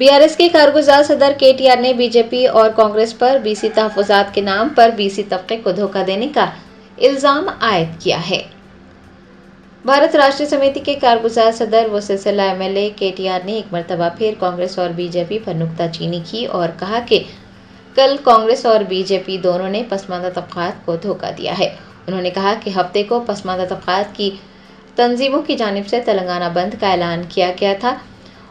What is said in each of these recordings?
BRS के कारगुजार सदर KTR ने बीजेपी और कांग्रेस पर बीसी तहफुजात के नाम पर बीसी तबके को धोखा देने का इल्जाम आयद किया है। भारत राष्ट्रीय समिति के कारगुजार सदर व सिलसिला एमएलए केटीआर ने एक मरतबा फिर कांग्रेस और बीजेपी पर नुक्ताचीनी की और कहा कि कल कांग्रेस और बीजेपी दोनों ने पसमानदा तबकात को धोखा दिया है। उन्होंने कहा कि हफ्ते को पसमानदा तबकात की तंजीमों की जानिब से तेलंगाना बंद का ऐलान किया गया था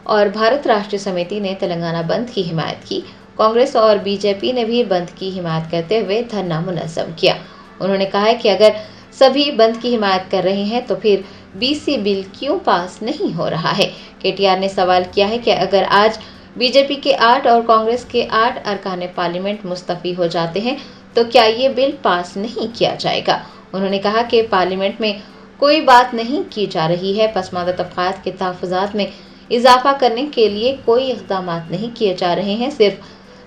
और भारत राष्ट्रीय समिति ने तेलंगाना बंद की हिमायत की। कांग्रेस और बीजेपी ने भी बंद की हिमायत करते हुए धरना मुनज़्ज़म किया। उन्होंने कहा कि अगर सभी बंद की हिमायत कर रहे हैं तो फिर बीसी बिल क्यों पास नहीं हो रहा है। केटीआर ने सवाल किया है कि अगर आज बीजेपी के 8 और कांग्रेस के 8 अरकान पार्लियामेंट मुस्तफ़ी हो जाते हैं तो क्या ये बिल पास नहीं किया जाएगा। उन्होंने कहा कि पार्लियामेंट में कोई बात नहीं की जा रही है। पसमानदा तबकात के तहफ़्फ़ुज़ात में इजाफा करने के लिए कोई इक़दाम नहीं किए जा रहे हैं, सिर्फ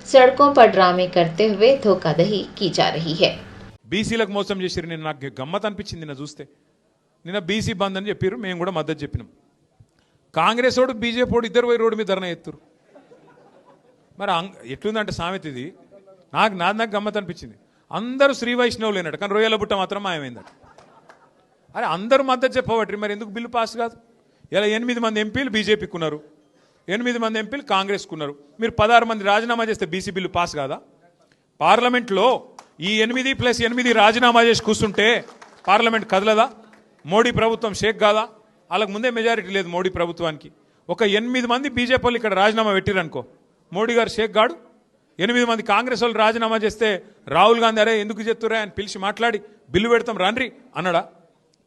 सड़कों पर ड्रामे करते हुए धोखाधड़ी की जा रही है। బీసీలకు మోసం చేసిరు. నేను నాకు గమ్మత్ అనిపించింది నిన్న చూస్తే. నిన్న బీసీ బంద్ అని చెప్పారు, మేము కూడా మద్దతు చెప్పినాం. కాంగ్రెస్ వాడు బీజేపీ వాడు ఇద్దరు పోయి రోడ్డు మీద ధర్నా ఎత్తురు. మరి ఎట్లుందంటే సామెత ఇది నాకు గమ్మత్ అనిపించింది. అందరూ శ్రీ వైష్ణవులు అయినట్టు, కానీ రొయ్యల బుట్ట మాత్రం మాయమైందట. అరే అందరూ మద్దతు చెప్పబట్టి మరి ఎందుకు బిల్లు పాస్ కాదు? ఇలా 8 మంది ఎంపీలు బీజేపీకి ఉన్నారు, 8 మంది ఎంపీలు కాంగ్రెస్కు ఉన్నారు. మీరు 16 మంది రాజీనామా చేస్తే బీసీ బిల్లు పాస్ కాదా? పార్లమెంట్లో ఈ 8+8 రాజీనామా చేసి కూర్చుంటే పార్లమెంట్ కదలదా? మోడీ ప్రభుత్వం షేక్ కాదా? వాళ్ళకు ముందే మెజారిటీ లేదు మోడీ ప్రభుత్వానికి. ఒక 8 మంది బీజేపీ వాళ్ళు ఇక్కడ రాజీనామా పెట్టిరనుకో, మోడీ గారు షేక్ గాడు. 8 మంది కాంగ్రెస్ వాళ్ళు రాజీనామా చేస్తే రాహుల్ గాంధీ అరే ఎందుకు చెప్తురా అని పిలిచి మాట్లాడి బిల్లు పెడతాం రండి అన్నాడా?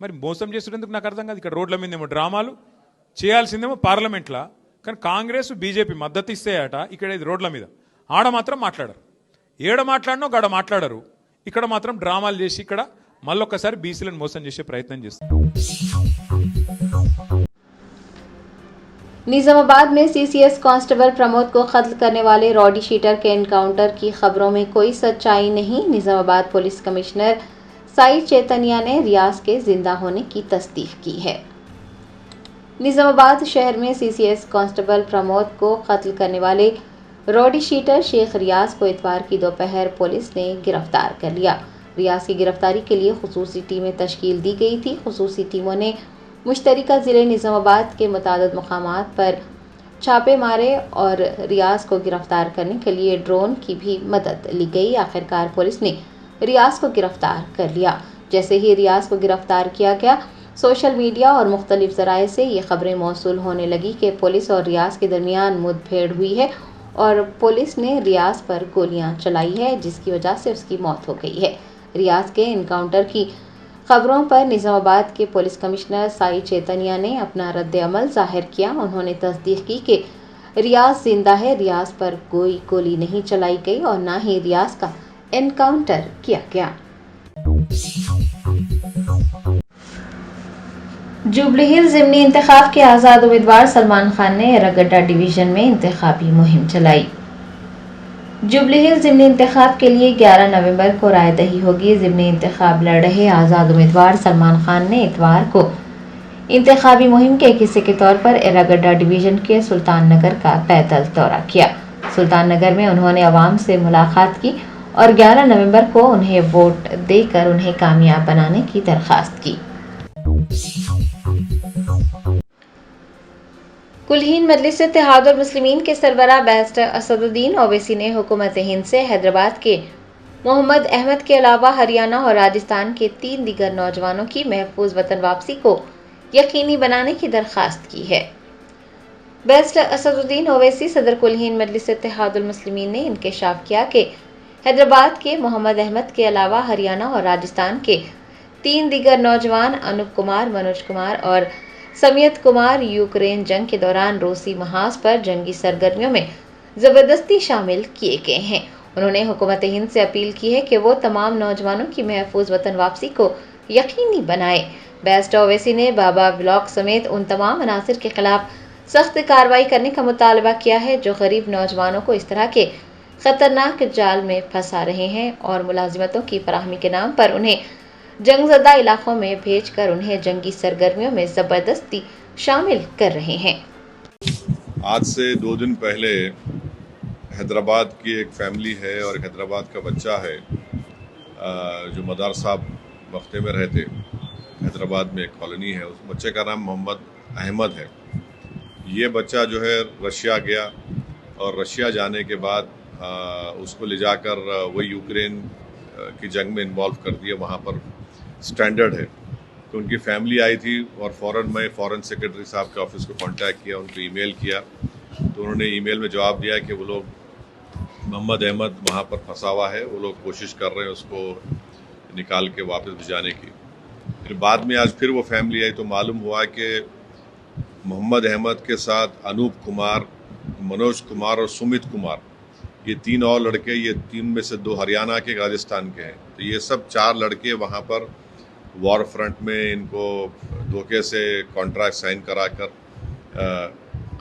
మరి మోసం చేసేందుకు నాకు అర్థం కాదు. ఇక్కడ రోడ్ల మీదేమో డ్రామాలు చేయాల్సిందేమో పార్లమెంట్లో, కానీ కాంగ్రెస్ బీజేపీ మద్దతు ఇస్తేయట ఇక్కడ ఇది రోడ్ల మీద. ఆడ మాత్రం మాట్లాడరు, ఏడ మాట్లాడినో గడ మాట్లాడరు. ఇక్కడ మాత్రం డ్రామాలు చేసి ఇక్కడ మళ్ళొక్కసారి బీసీలను మోసం చేసే ప్రయత్నం చేస్తారు. निजामाबाद में सीसीएस कांस्टेबल प्रमोद को कत्ल करने वाले रॉडी शीटर के एनकाउंटर की खबरों में कोई सच्चाई नहीं। निजामाबाद पुलिस कमिश्नर साई चैतन्या ने रियाज के जिंदा होने की तस्दीक की है। निजामाबाद शहर में सीसीएस कांस्टेबल प्रमोद को कत्ल करने वाले रॉडी शीटर शेख रियाज को इतवार की दोपहर पुलिस ने गिरफ्तार कर लिया। रियाज की गिरफ्तारी के लिए खुसूसी टीमें तश्कील दी गई थी। खुसूसी टीमों ने मुश्तरिका ज़िले निज़ामाबाद के मुतादिद मकामात पर छापे मारे और रियाज को गिरफ्तार करने के लिए ड्रोन की भी मदद ली गई। आखिरकार पुलिस ने रियाज को गिरफ्तार कर लिया। जैसे ही रियाज को गिरफ्तार किया गया, सोशल मीडिया और मुख्तलिफ ज़राए से ये खबरें मौसूल होने लगी कि पुलिस और रियाज के दरमियान मुठभेड़ हुई है और पुलिस ने रियाज पर गोलियां चलाई है, जिसकी वजह से उसकी मौत हो गई है। रियाज के इनकाउंटर की खबरों पर निज़ामाबाद के पुलिस कमिश्नर साई चैतन्या ने अपना रद्द अमल जाहिर किया। उन्होंने तस्दीक की कि रियाज जिंदा है, रियाज पर कोई गोली नहीं चलाई गई और ना ही रियाज का एनकाउंटर किया गया। जुबली हिल्स ज़िमनी इंतखाब के आज़ाद उम्मीदवार सलमान खान ने एरागड्डा डिवीज़न में इंतखाबी मुहिम चलाई। जुबली हिल्स ज़िमनी इंतखाब के लिए 11 नवंबर को रायदही होगी। ज़िमनी इंतखाब लड़ रहे आज़ाद उम्मीदवार सलमान खान ने इतवार को इंतखाबी मुहिम के एक हिस्से के तौर पर एरागड्डा डिवीज़न के सुल्तान नगर का पैदल दौरा किया। सुल्तान नगर में उन्होंने अवाम से मुलाकात की और 11 नवंबर को उन्हें वोट देकर उन्हें कामयाब बनाने की दरख्वास्त की। कुलहीन मजलिस इत्तेहादुल मुस्लिमीन के सरबराह बैरिस्टर असदुद्दीन ओवैसी ने हुकूमत हिंद से हैदराबाद के मोहम्मद अहमद के अलावा हरियाणा और राजस्थान के 3 दीगर नौजवानों की महफूज वतन वापसी को यकीनी बनाने की दरख्वास्त की है। बैरिस्टर असदुद्दीन ओवैसी सदर कुलहीन मजलिस इत्तेहादुल मुस्लिमीन ने इंकशाफ किया कि हैदराबाद के मोहम्मद अहमद के अलावा हरियाणा और राजस्थान के 3 दीगर नौजवान अनूप कुमार, मनोज कुमार और समियत कुमार यूक्रेन जंग के दौरान रूसी महाज पर जंगी सरगर्मियों में ज़बरदस्ती शामिल किए गए हैं। उन्होंने हुकूमत हिंद से अपील की है कि वो तमाम नौजवानों की महफूज वतन वापसी को यकीनी बनाए। बैरिस्टर ओवैसी ने बाबा ब्लॉक समेत उन तमाम अनासिर के खिलाफ सख्त कार्रवाई करने का मुतालबा किया है जो गरीब नौजवानों को इस तरह के खतरनाक जाल में फंसा रहे हैं और मुलाजिमतों की फराहमी के नाम पर उन्हें जंगज़दा इलाकों में भेजकर उन्हें जंगी सरगर्मियों में ज़बरदस्ती शामिल कर रहे हैं। आज से 2 दिन पहले हैदराबाद की एक फैमिली है और हैदराबाद का बच्चा है जो मदार साहब मख्ते में रहते, हैदराबाद में एक कॉलोनी है, उस बच्चे का नाम मोहम्मद अहमद है। ये बच्चा जो है रशिया गया और रशिया जाने के बाद उसको ले जाकर वही यूक्रेन की जंग में इन्वॉल्व कर दिया। वहाँ पर स्टैंडर्ड है। तो उनकी फैमिली आई थी और फ़ौरन सेक्रेटरी साहब के ऑफिस को कांटेक्ट किया, उनको ईमेल किया। तो उन्होंने ईमेल में जवाब दिया कि वो लोग मोहम्मद अहमद वहाँ पर फंसा हुआ है, वो लोग कोशिश कर रहे हैं उसको निकाल के वापस भिजाने की। फिर बाद में आज फिर वो फैमिली आई तो मालूम हुआ कि मोहम्मद अहमद के साथ अनूप कुमार, मनोज कुमार और सुमित कुमार, ये 3 और लड़के, ये 3 में से 2 हरियाणा के, राजस्थान के हैं। तो ये सब 4 लड़के वहाँ पर वॉर फ्रंट में इनको धोखे से कॉन्ट्रैक्ट साइन कराकर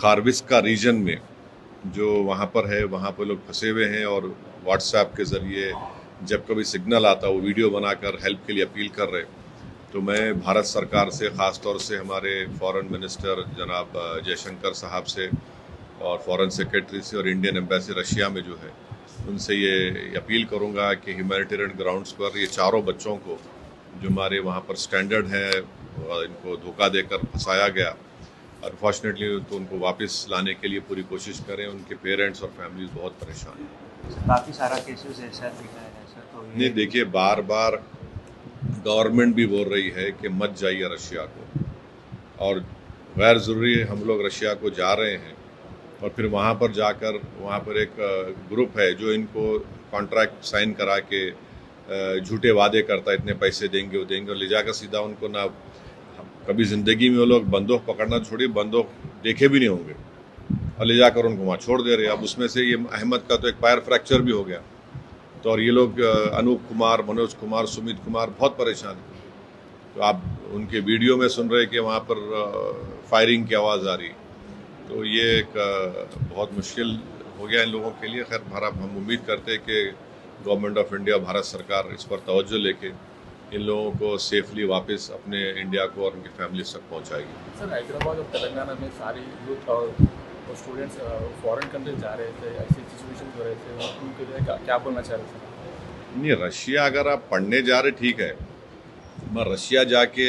खारविस्का रीजन में जो वहाँ पर है, वहाँ पर लोग फंसे हुए हैं और व्हाट्सएप के ज़रिए जब कभी सिग्नल आता वो वीडियो बनाकर हेल्प के लिए अपील कर रहे। तो मैं भारत सरकार से, ख़ास तौर से हमारे फॉरेन मिनिस्टर जनाब जयशंकर साहब से और फॉरेन सेक्रेटरी से और इंडियन एम्बेसी रशिया में जो है, उनसे ये अपील करूँगा कि ह्यूमैनिटेरियन ग्राउंड्स पर ये चारों बच्चों को जो हमारे वहाँ पर स्टैंडर्ड है, इनको धोखा देकर फंसाया गया, अनफॉर्चुनेटली तो उनको वापस लाने के लिए पूरी कोशिश करें। उनके पेरेंट्स और फैमिलीज बहुत परेशान हैं। काफ़ी सारा केसेस ऐसा दिखा है सर। तो नहीं, देखिए, बार बार गवर्नमेंट भी बोल रही है कि मत जाइए रशिया को, और गैर ज़रूरी हम लोग रशिया को जा रहे हैं और फिर वहाँ पर जाकर वहाँ पर एक ग्रुप है जो इनको कॉन्ट्रैक्ट साइन करा के झूठे वादे करता है, इतने पैसे देंगे वो देंगे, और ले जाकर सीधा उनको ना, कभी ज़िंदगी में वो लोग बंदूक पकड़ना छोड़िए, बंदूक देखे भी नहीं होंगे, और ले जाकर उनको वहाँ छोड़ दे रहे। अब उसमें से ये अहमद का तो एक पैर फ्रैक्चर भी हो गया। तो और ये लोग अनूप कुमार, मनोज कुमार, सुमित कुमार बहुत परेशान हैं। तो आप उनके वीडियो में सुन रहे कि वहाँ पर फायरिंग की आवाज़ आ रही। तो ये एक बहुत मुश्किल हो गया इन लोगों के लिए। खैर, हम उम्मीद करते हैं कि गवर्नमेंट ऑफ इंडिया, भारत सरकार इस पर तवज्जो लेके इन लोगों को सेफली वापस अपने इंडिया को और उनकी फैमिली तक पहुंचाएगी। सर, हैदराबाद और तेलंगाना में सारे यूथ और स्टूडेंट्स फॉरेन कंट्री जा रहे थे, ऐसी सिचुएशन हो रहे थे, उनके लिए क्या बोलना चाह रहे थे? नहीं, रशिया अगर आप पढ़ने जा रहे ठीक है, मैं रशिया जाके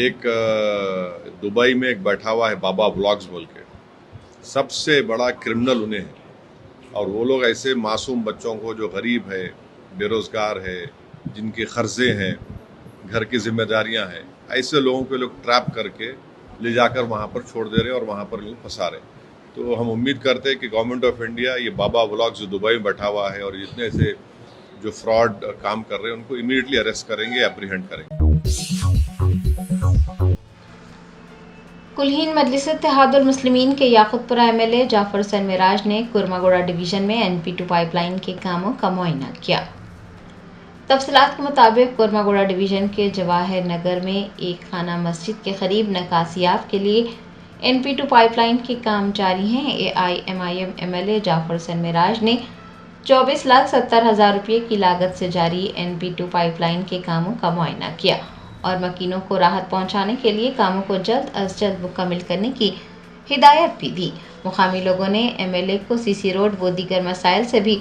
एक दुबई में एक बैठा हुआ है बाबा व्लॉग्स बोल के, सबसे बड़ा क्रिमिनल उन्हें है, और वो लोग ऐसे मासूम बच्चों को जो गरीब है, बेरोज़गार है, जिनके कर्जे हैं, घर की जिम्मेदारियां हैं, ऐसे लोगों को लोग ट्रैप करके ले जाकर वहाँ पर छोड़ दे रहे और वहाँ पर लोग फंसा रहे। तो हम उम्मीद करते हैं कि गवर्नमेंट ऑफ इंडिया ये बाबा व्लॉग्स जो दुबई में बैठा हुआ है और जितने से जो फ्रॉड काम कर रहे हैं उनको इमीडिएटली अरेस्ट करेंगे, एप्रीहेंड करेंगे। कुलहीन मजलिस इत्तेहादुल मुस्लिमीन के याकुतपुरा एमएलए जाफर हुसैन मिराज ने कुरमागोड़ा डिवीजन में NP2 पाइपलाइन के कामों का मुआयना किया। तफसीलात के मुताबिक कुरमागोड़ा डिवीजन के जवाहिर नगर में एक खाना मस्जिद के करीब नकासियाब के लिए NP2 पाइपलाइन के काम जारी हैं। AIMIM एमएलए जाफर हुसैन मिराज ने 24,70,000 रुपये की लागत से जारी NP2 पाइपलाइन के कामों का मुआयना किया और मकीनों को राहत पहुंचाने के लिए कामों को जल्द अज जल्द मुकम्मल करने की हिदायत भी दी। मुकामी लोगों ने एमएलए को CC रोड व दीगर मसाइल से भी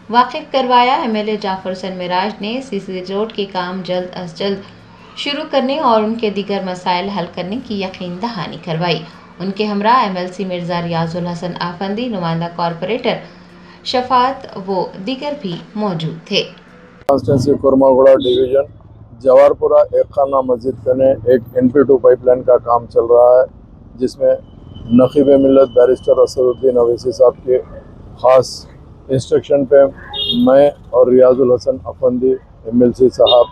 वाकिफ करवाया। एमएलए जाफर हुसैन मिराज ने CC रोड के काम जल्द अज जल्द शुरू करने और उनके दीगर मसाइल हल करने की यकीन दहानी करवाई। उनके हमरा MLC मिर्ज़ा रियाजुल हसन आफंदी, नुमाइंदा कॉरपोरेटर शफात वो दीगर भी मौजूद थे। कॉन्स्टिट्यूंसी कुरमागोड़ा डिवीजन जवाहरपुरा एक खाना मस्जिद कने एक NP2 पाइपलाइन का काम चल रहा है, जिसमें नकीब मिल्लत बैरिस्टर असदुद्दीन अवैसी साहब के ख़ास इंस्ट्रक्शन पे मैं और रियाजुल हसन अफंदी MLC साहब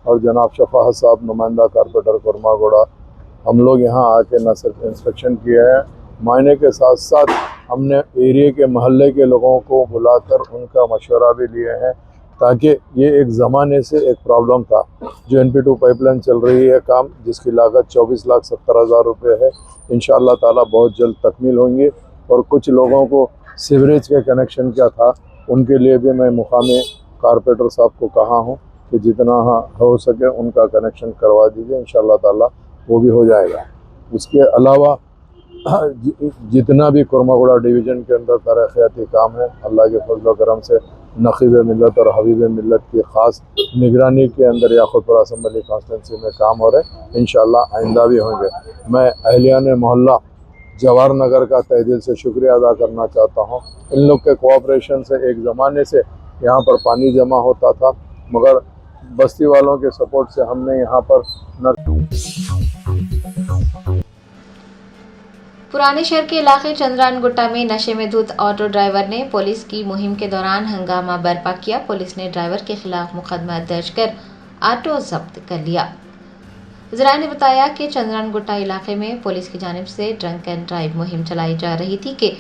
और जनाब शफात साहब, नुमाइंदा कॉरपोरेटर कुरमागोड़ा, हम लोग यहाँ आके न सिर्फ इंस्पेक्शन किया है, मायने के साथ साथ हमने एरिया के महल्ले के लोगों को बुलाकर उनका मशवरा भी लिए हैं, ताकि ये एक ज़माने से एक प्रॉब्लम था जो NP2 पाइपलाइन चल रही है काम, जिसकी लागत 24,70,000 रुपये है। इंशाअल्लाह ताला बहुत जल्द तकमील होंगी। और कुछ लोगों को सीवरेज के कनेक्शन क्या था, उनके लिए भी मैं मुकामी कॉरपोरेटर साहब को कहा हूँ कि जितना हो सके उनका कनेक्शन करवा दीजिए, इंशाअल्लाह ताला वो भी हो जाएगा। उसके अलावा जितना भी कुरमागुड़ा डिवीज़न के अंदर तरक्याती काम है, अल्लाह के फजल करम से नकीब मिलत और हबीब मिलत की ख़ास निगरानी के अंदर याकूतपुर असम्बली कॉन्स्टिट्यूंसी में काम हो रहे हैं। इंशाअल्लाह आइंदा भी होंगे। मैं अहलियान मोहल्ला जवाहर नगर का तहे दिल से शुक्रिया अदा करना चाहता हूँ। इन लोग के कोऑपरेशन से एक ज़माने से यहाँ पर पानी जमा होता था, मगर बस्ती वालों के सपोर्ट से हमने यहाँ पर पुराने शहर के इलाके चंद्रान गुट्टा में नशे में धुत ऑटो ड्राइवर ने पुलिस की मुहिम के दौरान हंगामा बर्पा किया। पुलिस ने ड्राइवर के खिलाफ मुकदमा दर्ज कर ऑटो जब्त कर लिया। जराये ने बताया कि चंद्रान गुट्टा इलाके में पुलिस की जानिब से ड्रंक एंड ड्राइव मुहिम चलाई जा रही थी कि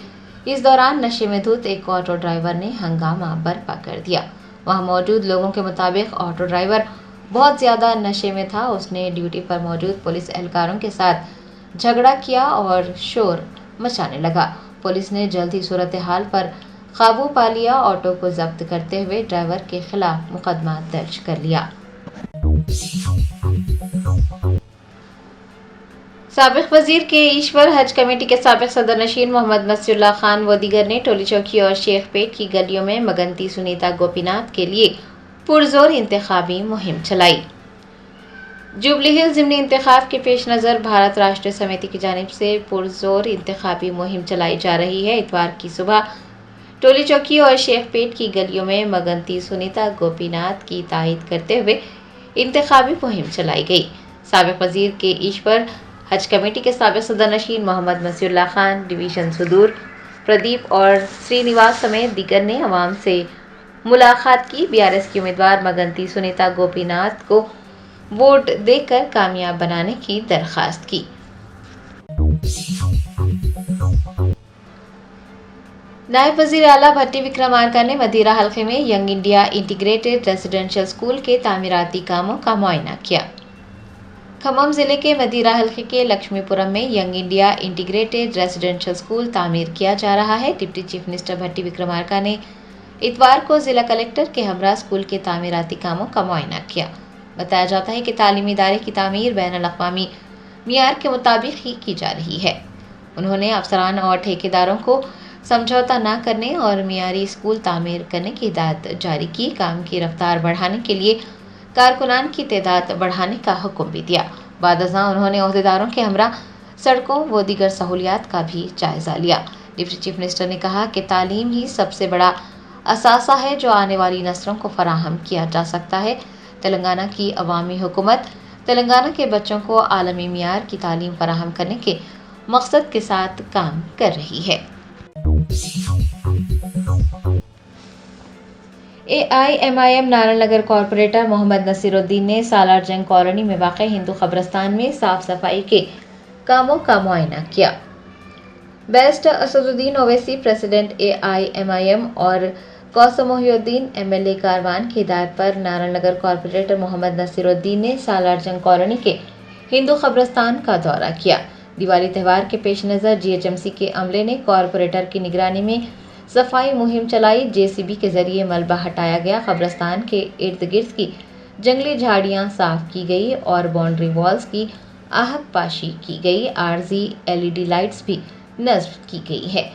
इस दौरान नशे में धुत एक ऑटो ड्राइवर ने हंगामा बर्पा कर दिया। वहां मौजूद लोगों के मुताबिक ऑटो ड्राइवर बहुत ज्यादा नशे में था। उसने ड्यूटी पर मौजूद पुलिस एहलकारों के साथ झगड़ा किया और शोर मचाने लगा। पुलिस ने जल्द ही सूरत हाल पर काबू पा लिया। ऑटो को जब्त करते हुए ड्राइवर के खिलाफ मुकदमा दर्ज कर लिया। साबिक वजीर के ईश्वर, हज कमेटी के साबिक सदर नशीन मोहम्मद मसीउल्लाह खान व दीगर ने टोली चौकी और शेख पेट की गलियों में मगनती सुनीता गोपीनाथ के लिए पुरजोर इंतखाबी मुहिम चलाई। जुबली हिल्स ज़िमनी इंतखाब के पेश नज़र भारत राष्ट्रीय समिति की जानिब से पुरजोर इंतखाबी मुहिम चलाई जा रही है। इतवार की सुबह टोली चौकी और शेख पेट की गलियों में मगनती सुनीता गोपीनाथ की तायद करते हुए इंतखाबी मुहिम चलाई गई। साबिक वजीर के ईश्वर, हज कमेटी के साबिक सदर नशीन मोहम्मद मसीउल्लाह खान, डिवीज़न सुदूर प्रदीप और श्रीनिवास समेत दीगर ने अवाम से मुलाकात की। बीआरएस की उम्मीदवार मगनती सुनीता गोपीनाथ को वोट देकर कामयाब बनाने की दरखास्त की। नायब वजीर आला भट्टी विक्रमार्का ने मदीरा हल्के में young India integrated residential school के तामीराती कामों का मुआयना किया। खम्मम जिले के मदीरा हल्के के लक्ष्मीपुरम में young India integrated residential school तामीर किया जा रहा है। डिप्टी चीफ मिनिस्टर भट्टी विक्रमार्का ने इतवार को जिला कलेक्टर के हमरा स्कूल के तामीराती कामों का मुआयना किया। बताया जाता है कि तालीमी इदारे की तामीर बैनुल-अक़वामी मियार के मुताबिक ही की जा रही है। उन्होंने अफसरान और ठेकेदारों को समझौता न करने और मियारी स्कूल तामीर करने की हिदायत जारी की। काम की रफ्तार बढ़ाने के लिए कारकुनान की तादाद बढ़ाने का हुक्म भी दिया। बाद-अज़ां उन्होंने ओहदेदारों के हमरा सड़कों व दीगर सहूलियात का भी जायजा लिया। डिप्टी चीफ मिनिस्टर ने कहा कि तालीम ही सबसे बड़ा असासा है जो आने वाली नस्लों को फराहम किया जा सकता है। तेलंगाना की अवामी हुकूमत तेलंगाना के बच्चों को आलमी मियार की तालीम फराहम करने के मकसद के साथ काम कर रही है। AIMIM नारायण नगर कॉरपोरेटर मोहम्मद नसीरुद्दीन ने सालार जंग कॉलोनी में वाक़ हिंदू कब्रिस्तान में साफ सफाई के कामों का मुआयना किया। Barrister Asaduddin Owaisi, president AIMIM और कौसम मोहिउद्दीन MLA कारवान की हिदायत पर नारायण नगर कॉरपोरेटर मोहम्मद नसीरुद्दीन ने सालार जंग कॉलोनी के हिंदू कब्रिस्तान का दौरा किया। दिवाली त्यौहार के पेश नज़र GHMC के अमले ने कॉरपोरेटर की निगरानी में सफाई मुहिम चलाई। JCB के जरिए मलबा हटाया गया। कब्रिस्तान के इर्द गिर्द की जंगली झाड़ियाँ साफ की गई और बाउंड्री वॉल्स की आहक पाशी की गई। आरजी LED लाइट्स भी नस्ब की गई है।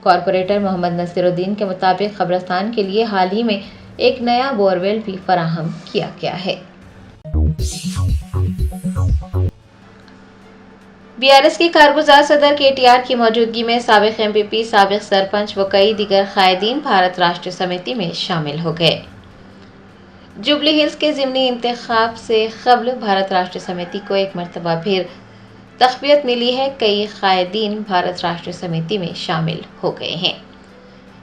कॉरपोरेटर मोहम्मद नसीरुद्दीन के मुताबिक कब्रिस्तान के लिए हाल ही में एक नया बोरवेल भी फराहम किया गया है। BRS के कारगुजार सदर KTR की मौजूदगी में साबिक MPP, साबिक सरपंच व कई दीगर कायदीन भारत राष्ट्रीय समिति में शामिल हो गए। जुबली हिल्स के ज़िमनी इंतखाब से कबल भारत राष्ट्रीय समिति को एक मरतबा फिर तक़वियत मिली है। कई कायदीन भारत राष्ट्रीय समिति में शामिल हो गए हैं।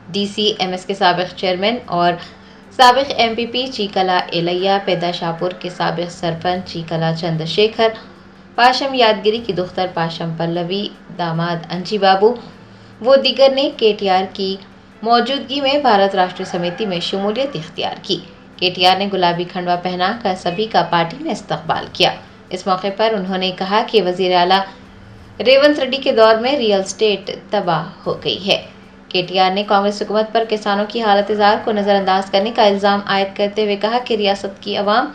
DCMS के साबिक चेयरमैन और साबिक MPP चीकला एलैया, पैदा शाहपुर के साबिक सरपंच चीकला चंद्रशेखर, पाशम यादगिरी की दुख्तर पाशम पल्लवी, दामाद अंजी बाबू वो दीगर ने KTR की मौजूदगी में भारत राष्ट्रीय समिति में शमूलियत इख्तियार की। KTR ने गुलाबी खंडवा पहना कर सभी का पार्टी में इस्तकबाल किया। इस मौके पर उन्होंने कहा कि वज़ीर आला रेवंत रेड्डी के दौर में रियल एस्टेट तबाह हो गई है। KTR ने कांग्रेस हुकूमत पर किसानों की हालत-ए-ज़ार को नज़रअंदाज करने का इल्ज़ाम आयद करते हुए कहा कि रियासत की अवाम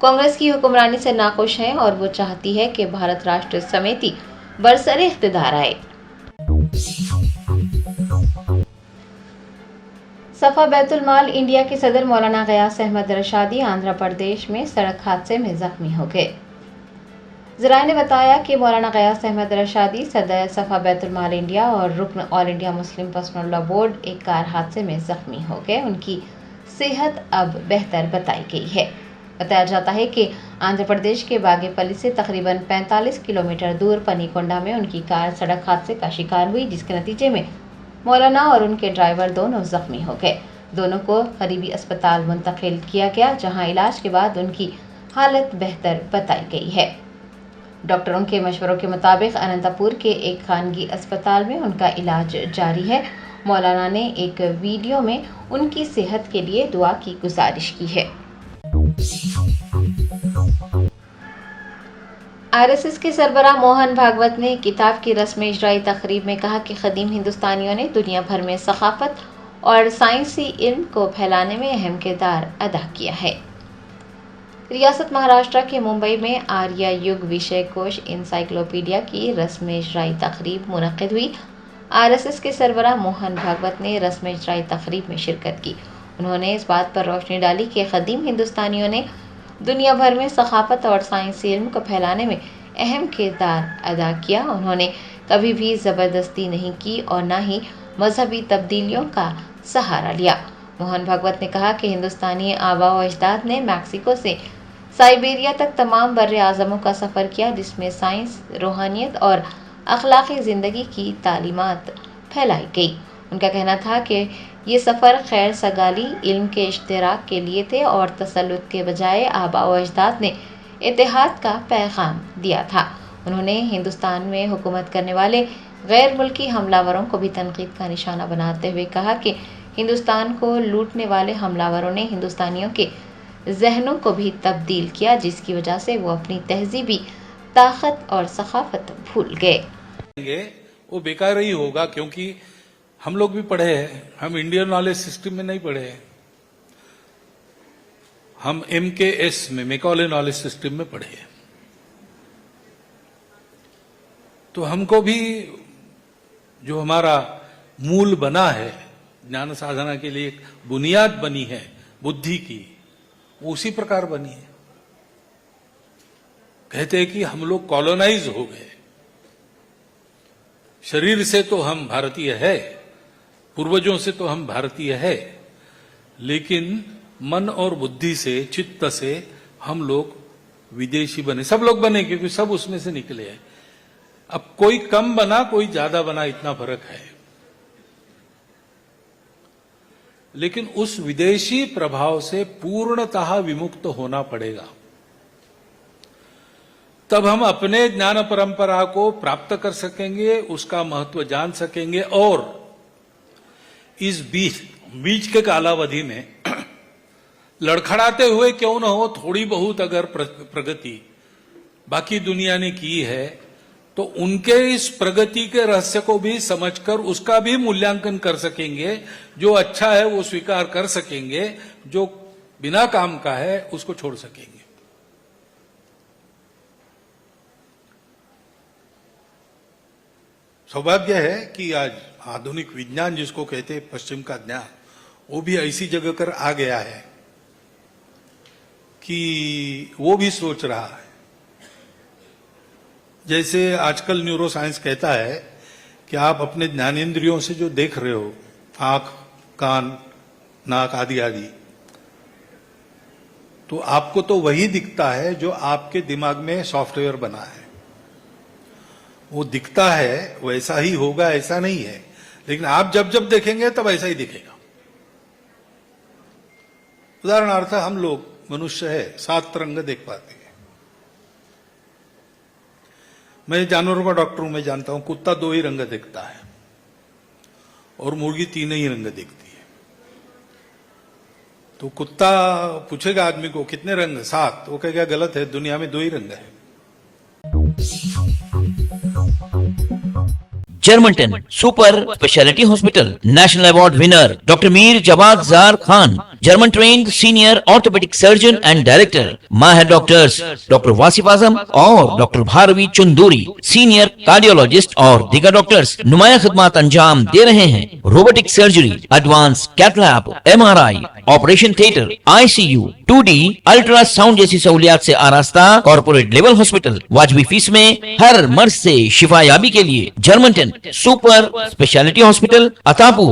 कांग्रेस की हुक्मरानी से नाखुश है और वो चाहती है कि भारत राष्ट्रीय समिति बरसरे इख्तिदार आए। सफा बैतुल माल इंडिया के सदर मौलाना गयास अहमद रशादी आंध्र प्रदेश में सड़क हादसे में जख्मी हो गए। ज़राए ने बताया कि मौलाना गयास अहमद रशादी सदर सफा बैतुल माल इंडिया और रुकन all India Muslim personal law board एक कार हादसे में जख्मी हो गए। उनकी सेहत अब बेहतर बताई गई है। बताया जाता है कि आंध्र प्रदेश के बागेपल्ली से तकरीबन 45 किलोमीटर दूर पनीकोंडा में उनकी कार सड़क हादसे का शिकार हुई, जिसके नतीजे में मौलाना और उनके ड्राइवर दोनों जख्मी हो गए। दोनों को करीबी अस्पताल मुंतकिल किया गया, जहां इलाज के बाद उनकी हालत बेहतर बताई गई है। डॉक्टरों के मशवरों के मुताबिक अनंतपुर के एक खानगी अस्पताल में उनका इलाज जारी है। मौलाना ने एक वीडियो में उनकी सेहत के लिए दुआ की गुजारिश की है। आरएसएस के सरबराह मोहन भागवत ने किताब की रस्म इजराई तकरीब में कहा कि कदीम हिंदुस्तानियों ने दुनिया भर में सकाफत और साइंसी इल्म को फैलाने में अहम किरदार अदा किया है। रियासत महाराष्ट्र के मुंबई में आर्या युग विषय कोश इंसाइक्लोपीडिया की रस्म इजराई तकरीब मुनक्किद हुई। आरएसएस के सरबराह मोहन भागवत ने रस्म इजराई तकरीब में शिरकत की। उन्होंने इस बात पर रोशनी डाली कि कदीम हिंदुस्तानियों ने दुनिया भर में सकाफत और साइंसी इल्म को फैलाने में अहम किरदार अदा किया। उन्होंने कभी भी ज़बरदस्ती नहीं की और न ही मजहबी तब्दीलियों का सहारा लिया। मोहन भागवत ने कहा कि हिंदुस्तानी आबा व अजदाद ने मैक्सिको से साइबेरिया तक तमाम बर्रे आज़मों का सफ़र किया, जिसमें साइंस, रूहानियत और अखलाकी ज़िंदगी की तालीमात फैलाई गई। उनका कहना था कि ये सफ़र खैर सगाली इल्म के इश्तराक के लिए थे और तसल्लुत के बजाय आबा व अजदाद ने इत्तेहाद का पैगाम दिया था। उन्होंने हिंदुस्तान में हुकूमत करने वाले गैर मुल्की हमलावरों को भी तनकीद का निशाना बनाते हुए कहा कि हिंदुस्तान को लूटने वाले हमलावरों ने हिंदुस्तानियों के जहनों को भी तब्दील किया, जिसकी वजह से वो अपनी तहजीबी ताकत और सखाफत भूल गए। वो बेकार ही होगा, क्योंकि हम लोग भी पढ़े हैं, हम इंडियन नॉलेज सिस्टम में नहीं पढ़े हैं, हम MKS में मैकॉले नॉलेज सिस्टम में पढ़े हैं। तो हमको भी जो हमारा मूल बना है, ज्ञान साधना के लिए एक बुनियाद बनी है बुद्धि की, वो उसी प्रकार बनी है। कहते हैं कि हम लोग कॉलोनाइज हो गए। शरीर से तो हम भारतीय है, पूर्वजों से तो हम भारतीय है, लेकिन मन और बुद्धि से, चित्त से हम लोग विदेशी बने। सब लोग बने क्योंकि सब उसमें से निकले हैं। अब कोई कम बना, कोई ज्यादा बना, इतना फर्क है। लेकिन उस विदेशी प्रभाव से पूर्णतः विमुक्त होना पड़ेगा, तब हम अपने ज्ञान परंपरा को प्राप्त कर सकेंगे, उसका महत्व जान सकेंगे और इस बीच के कालावधि में लड़खड़ाते हुए क्यों न हो, थोड़ी बहुत अगर प्रगति बाकी दुनिया ने की है, तो उनके इस प्रगति के रहस्य को भी समझकर उसका भी मूल्यांकन कर सकेंगे। जो अच्छा है वो स्वीकार कर सकेंगे, जो बिना काम का है उसको छोड़ सकेंगे। सौभाग्य है कि आज आधुनिक विज्ञान जिसको कहते हैं पश्चिम का ज्ञान, वो भी ऐसी जगह कर आ गया है कि वो भी सोच रहा है। जैसे आजकल न्यूरो साइंस कहता है कि आप अपने ज्ञानेंद्रियों से जो देख रहे हो, आंख, कान, नाक आदि आदि, तो आपको तो वही दिखता है जो आपके दिमाग में सॉफ्टवेयर बना है। वो दिखता है, वैसा ही होगा ऐसा नहीं है, लेकिन आप जब जब देखेंगे तब ऐसा ही दिखेगा। उदाहरणार्थ हम लोग मनुष्य है, 7 रंग देख पाते हैं। मैं जानवरों का डॉक्टर हूं, मैं जानता हूं कुत्ता 2 ही रंग देखता है और मुर्गी 3 ही रंग देखती है। तो कुत्ता पूछेगा आदमी को कितने रंग, 7, वो कहेगा गलत है, दुनिया में 2 ही रंग है। Germanten super speciality hospital, national award winner doctor Mir Jawad Zar Khan, German trained senior orthopaedic surgeon and director, माहिर डॉक्टर्स डॉक्टर वासिफ आजम और doctor Bharvi Chanduri, senior cardiologist और दीगर डॉक्टर्स नुमाया खिदमत अंजाम दे रहे हैं। Robotic surgery, advance cath lab, MRI, operation theatre, ICU, 2D ultrasound जैसी सहूलियात से आरास्ता कॉर्पोरेट लेवल हॉस्पिटल। वाजबी फीस में हर मर्ज से शिफायाबी के लिए German 10 super speciality hospital, Attapur,